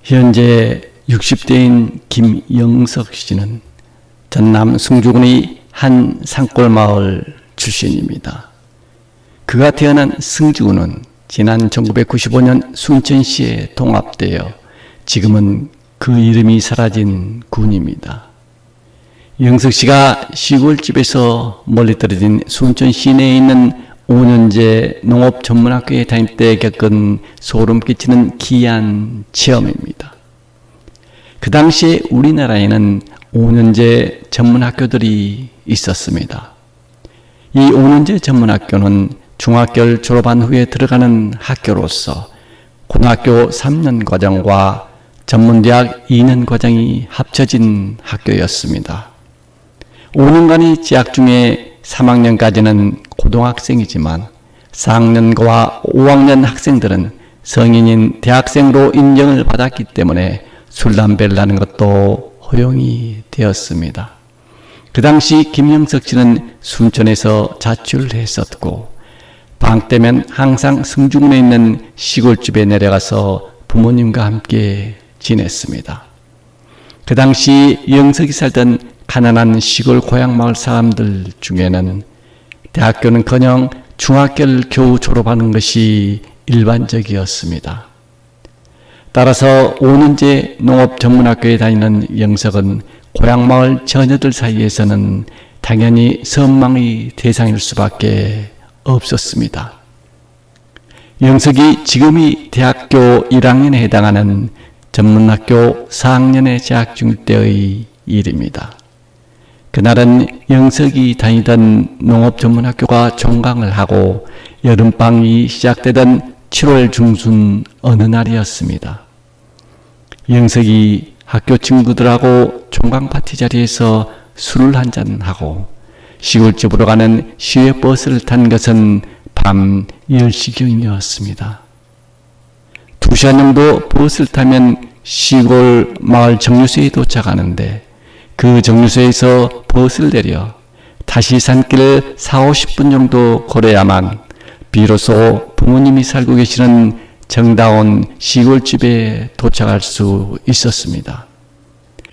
현재 60대인 김영석 씨는 전남 승주군의 한 산골마을 출신입니다. 그가 태어난 승주군은 지난 1995년 순천시에 통합되어 지금은 그 이름이 사라진 군입니다. 영석 씨가 시골집에서 멀리 떨어진 순천 시내에 있는 5년제 농업전문학교에 다닐 때 겪은 소름 끼치는 기이한 체험입니다. 그 당시에 우리나라에는 5년제 전문학교들이 있었습니다. 이 5년제 전문학교는 중학교를 졸업한 후에 들어가는 학교로서 고등학교 3년 과정과 전문대학 2년 과정이 합쳐진 학교였습니다. 5년간의 재학 중에 3학년까지는 고등학생이지만 4학년과 5학년 학생들은 성인인 대학생으로 인정을 받았기 때문에 술, 담배를 하는 것도 허용이 되었습니다. 그 당시 김영석 씨는 순천에서 자취를 했었고 방학 때면 항상 승주군에 있는 시골집에 내려가서 부모님과 함께 지냈습니다. 그 당시 영석이 살던 가난한 시골 고향 마을 사람들 중에는 대학교는커녕 중학교를 겨우 졸업하는 것이 일반적이었습니다. 따라서 5년제 농업전문학교에 다니는 영석은 고향 마을 처녀들 사이에서는 당연히 선망의 대상일 수밖에 없었습니다. 영석이 지금이 대학교 1학년에 해당하는 전문학교 4학년에 재학 중일 때의 일입니다. 그날은 영석이 다니던 농업전문학교가 종강을 하고 여름방학이 시작되던 7월 중순 어느 날이었습니다. 영석이 학교 친구들하고 종강 파티 자리에서 술을 한잔하고 시골집으로 가는 시외버스를 탄 것은 밤 10시경이었습니다. 2시간 정도 버스를 타면 시골 마을 정류소에 도착하는데 그 정류소에서 버스를 내려 다시 산길을 40-50분 정도 걸어야만 비로소 부모님이 살고 계시는 정다운 시골집에 도착할 수 있었습니다.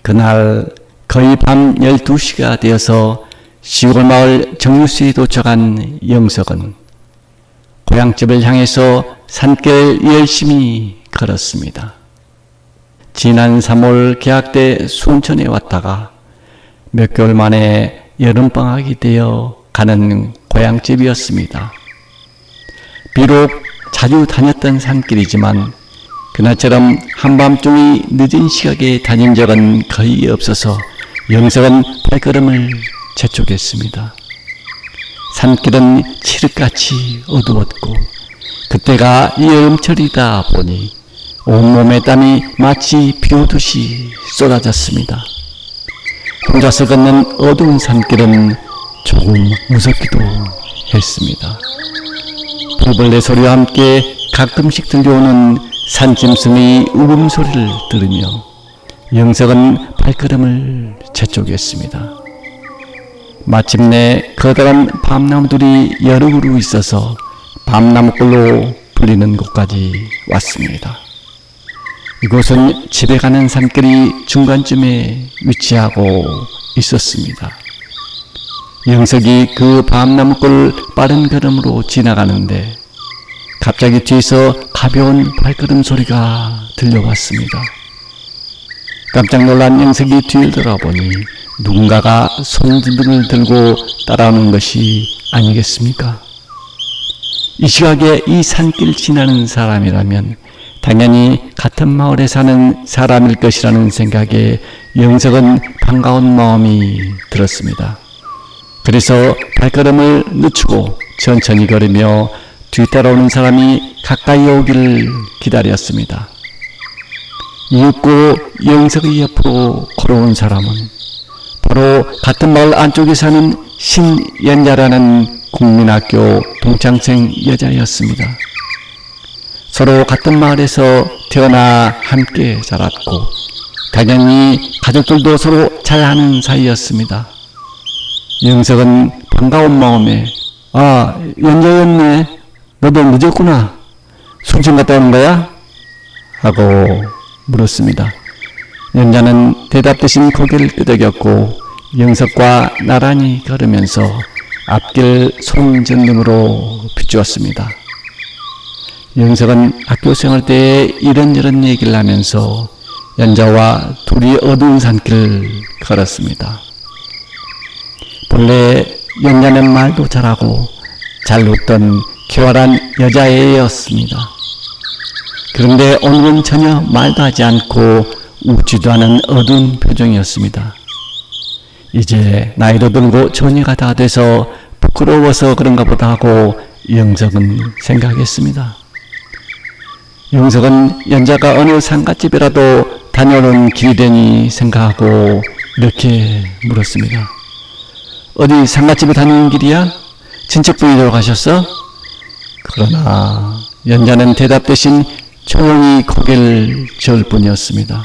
그날 거의 밤 12시가 되어서 시골 마을 정류소에 도착한 영석은 고향집을 향해서 산길을 열심히 걸었습니다. 지난 3월 개학 때 순천에 왔다가 몇 개월 만에 여름방학이 되어 가는 고향집이었습니다. 비록 자주 다녔던 산길이지만 그날처럼 한밤중의 늦은 시각에 다닌 적은 거의 없어서 영석은 발걸음을 재촉했습니다. 산길은 칠흑같이 어두웠고 그때가 여름철이다 보니 온몸에 땀이 마치 비오듯이 쏟아졌습니다. 혼자서 걷는 어두운 산길은 조금 무섭기도 했습니다. 불벌레 소리와 함께 가끔씩 들려오는 산짐승의 울음소리를 들으며 영석은 발걸음을 재촉했습니다. 마침내 커다란 밤나무들이 여러 그루 있어서 밤나무골로 불리는 곳까지 왔습니다. 이곳은 집에 가는 산길이 중간쯤에 위치하고 있었습니다. 영석이 그 밤나무골을 빠른 걸음으로 지나가는데 갑자기 뒤에서 가벼운 발걸음 소리가 들려왔습니다. 깜짝 놀란 영석이 뒤를 돌아보니 누군가가 손지등을 들고 따라오는 것이 아니겠습니까? 이 시각에 이 산길 지나는 사람이라면 당연히 같은 마을에 사는 사람일 것이라는 생각에 영석은 반가운 마음이 들었습니다. 그래서 발걸음을 늦추고 천천히 걸으며 뒤따라오는 사람이 가까이 오기를 기다렸습니다. 이윽고 영석의 옆으로 걸어온 사람은 바로 같은 마을 안쪽에 사는 신연자라는 국민학교 동창생 여자였습니다. 서로 같은 마을에서 태어나 함께 자랐고 당연히 가족들도 서로 잘 아는 사이였습니다. 영석은 반가운 마음에 연자였네. 너도 늦었구나. 순천 갔다 오는 거야? 하고 물었습니다. 연자는 대답 대신 고개를 끄덕였고 영석과 나란히 걸으면서 앞길 손전등으로 비추었습니다. 영석은 학교 생활 때 이런저런 얘기를 하면서 연자와 둘이 어두운 산길을 걸었습니다. 본래 연자는 말도 잘하고 잘 웃던 교활한 여자애였습니다. 그런데 오늘은 전혀 말도 하지 않고 웃지도 않은 어두운 표정이었습니다. 이제 나이도 들고 처녀가 다 돼서 부끄러워서 그런가 보다 하고 영석은 생각했습니다. 영석은 연자가 어느 상갓집이라도 다녀오는 길이되니 생각하고 이렇게 물었습니다. 어디 상갓집에 다니는 길이야? 친척분이 돌아가셨어? 그러나 연자는 대답 대신 조용히 고개를 저을 뿐이었습니다.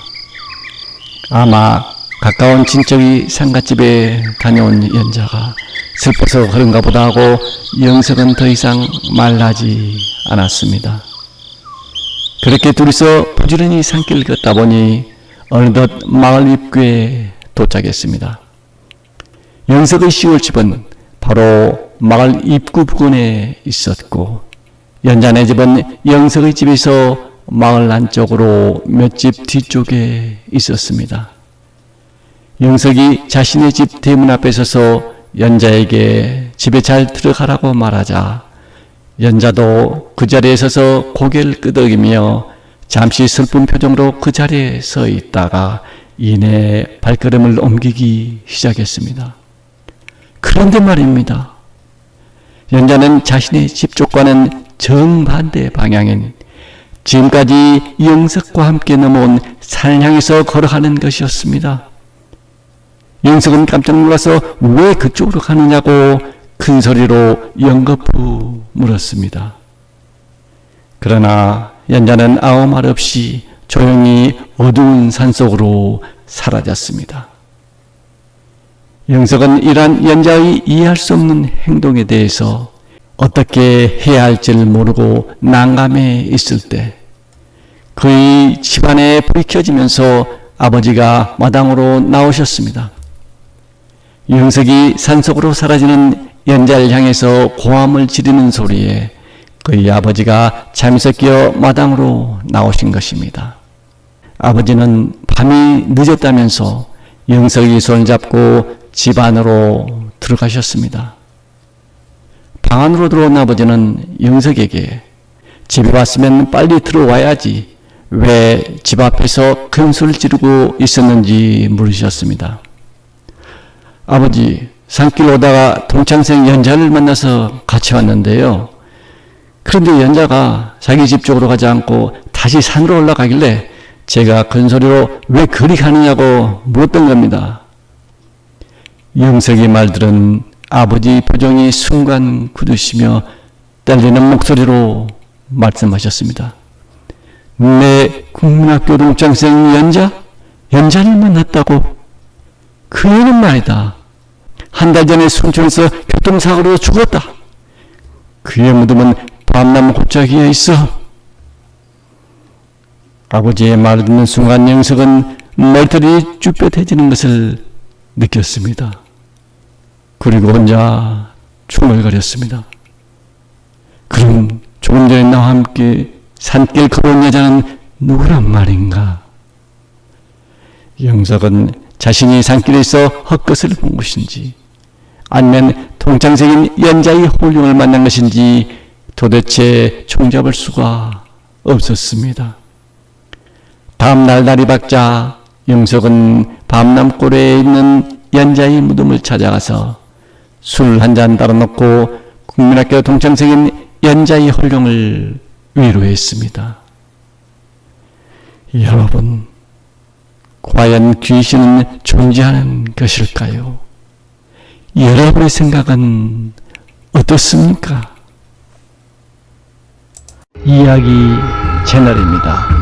아마 가까운 친척이 상갓집에 다녀온 연자가 슬퍼서 그런가 보다 하고 영석은 더 이상 말하지 않았습니다. 그렇게 둘이서 부지런히 산길을 걷다 보니 어느덧 마을 입구에 도착했습니다. 영석의 시골집은 바로 마을 입구 부근에 있었고 연자네 집은 영석의 집에서 마을 안쪽으로 몇 집 뒤쪽에 있었습니다. 영석이 자신의 집 대문 앞에 서서 연자에게 집에 잘 들어가라고 말하자 연자도 그 자리에 서서 고개를 끄덕이며 잠시 슬픈 표정으로 그 자리에 서 있다가 이내 발걸음을 옮기기 시작했습니다. 그런데 말입니다. 연자는 자신의 집 쪽과는 정반대 방향인 지금까지 영석과 함께 넘어온 산을 향해서 걸어가는 것이었습니다. 영석은 깜짝 놀라서 왜 그쪽으로 가느냐고 큰 소리로 연거푸 물었습니다. 그러나 연자는 아무 말 없이 조용히 어두운 산속으로 사라졌습니다. 영석은 이러한 연자의 이해할 수 없는 행동에 대해서 어떻게 해야 할지를 모르고 난감해 있을 때 그의 집안에 불이 켜지면서 아버지가 마당으로 나오셨습니다. 영석이 산속으로 사라지는 연자를 향해서 고함을 지르는 소리에 그의 아버지가 잠에서 깨어 마당으로 나오신 것입니다. 아버지는 밤이 늦었다면서 영석이 손을 잡고 집 안으로 들어가셨습니다. 방 안으로 들어온 아버지는 영석에게 집에 왔으면 빨리 들어와야지 왜 집 앞에서 큰 소리를 지르고 있었는지 물으셨습니다. 아버지, 산길 오다가 동창생 연자를 만나서 같이 왔는데요. 그런데 연자가 자기 집 쪽으로 가지 않고 다시 산으로 올라가길래 제가 큰 소리로 왜 그리 가느냐고 물었던 겁니다. 영석의 말들은 아버지 표정이 순간 굳으시며 떨리는 목소리로 말씀하셨습니다. 내 국민학교 동창생 연자를 만났다고? 그 애는 말이다. 한 달 전에 순천에서 교통사고로 죽었다. 그의 무덤은 밤나무 골짜기에 있어. 아버지의 말을 듣는 순간 영석은 머리털이 쭈뼛해지는 것을 느꼈습니다. 그리고 혼자 중얼거렸습니다. 그럼 조금 전에 나와 함께 산길 걸어온 여자는 누구란 말인가? 영석은 자신이 산길에서 헛것을 본 것인지 아니면 동창생인 연자의 홀령을 만난 것인지 도대체 총잡을 수가 없었습니다. 다음날 날이 밝자 영석은 밤남골에 있는 연자의 무덤을 찾아가서 술 한 잔 따라놓고 국민학교 동창생인 연자의 홀령을 위로했습니다. 여러분, 과연 귀신은 존재하는 것일까요? 여러분의 생각은 어떻습니까? 이야기 채널입니다.